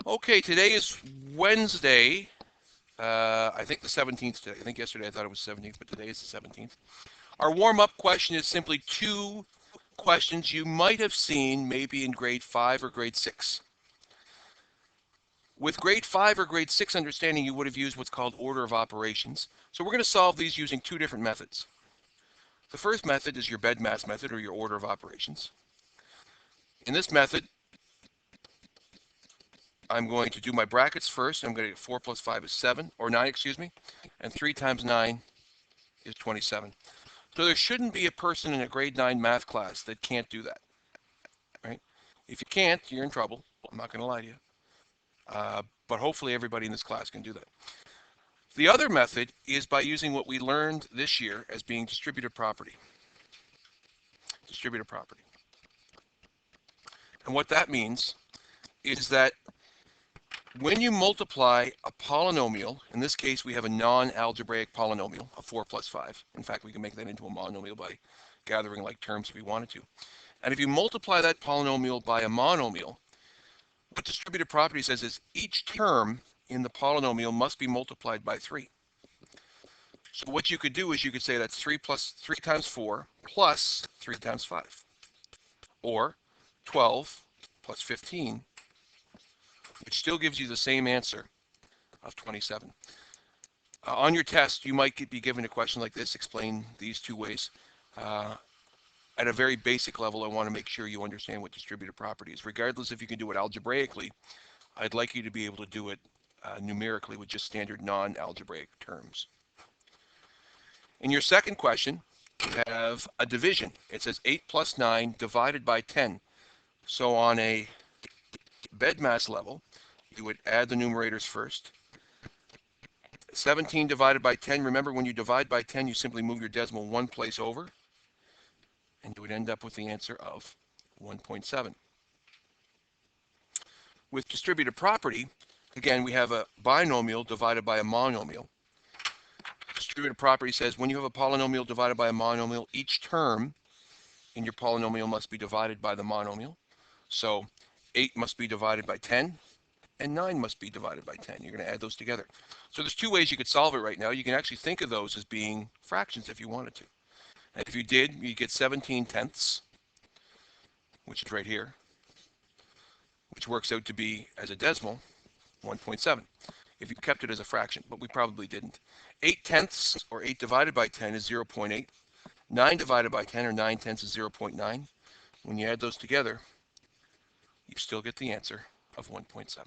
Okay, today is Wednesday. I think the 17th today. I think yesterday I thought it was 17th, but today is the 17th. Our warm-up question is simply two questions you might have seen maybe in grade 5 or grade 6. With grade 5 or grade 6 understanding, you would have used what's called order of operations. So we're going to solve these using two different methods. The first method is your BEDMAS method, or your order of operations. In this method, I'm going to do my brackets first. I'm going to get 4 plus 5 is 7, or 9, excuse me, and 3 times 9 is 27. So there shouldn't be a person in a grade 9 math class that can't do that, right? If you can't, you're in trouble. I'm not going to lie to you. But hopefully everybody in this class can do that. The other method is by using what we learned this year as being distributive property. Distributive property. And what that means is that when you multiply a polynomial, in this case we have a non-algebraic polynomial, a 4 plus 5. In fact, we can make that into a monomial by gathering like terms if we wanted to. And if you multiply that polynomial by a monomial, what distributive property says is each term in the polynomial must be multiplied by 3. So what you could do is you could say that's 3 times 4 plus 3 times 5. Or 12 plus 15, which still gives you the same answer of 27. On your test, you might be given a question like this, explain these two ways. At a very basic level, I want to make sure you understand what distributive property is. Regardless if you can do it algebraically, I'd like you to be able to do it numerically with just standard non-algebraic terms. In your second question, you have a division. It says 8 plus 9 divided by 10. So on a BEDMAS level, you would add the numerators first. 17 divided by 10, remember when you divide by 10, you simply move your decimal one place over, and you would end up with the answer of 1.7. With distributive property, again, we have a binomial divided by a monomial. Distributive property says when you have a polynomial divided by a monomial, each term in your polynomial must be divided by the monomial. So 8 must be divided by 10, and 9 must be divided by 10. You're going to add those together. So there's two ways you could solve it right now. You can actually think of those as being fractions if you wanted to. And if you did, you get 17 tenths, which is right here, which works out to be, as a decimal, 1.7, if you kept it as a fraction, but we probably didn't. 8 tenths, or 8 divided by 10, is 0.8. 9 divided by 10, or 9 tenths, is 0.9. When you add those together, you still get the answer of 1.7.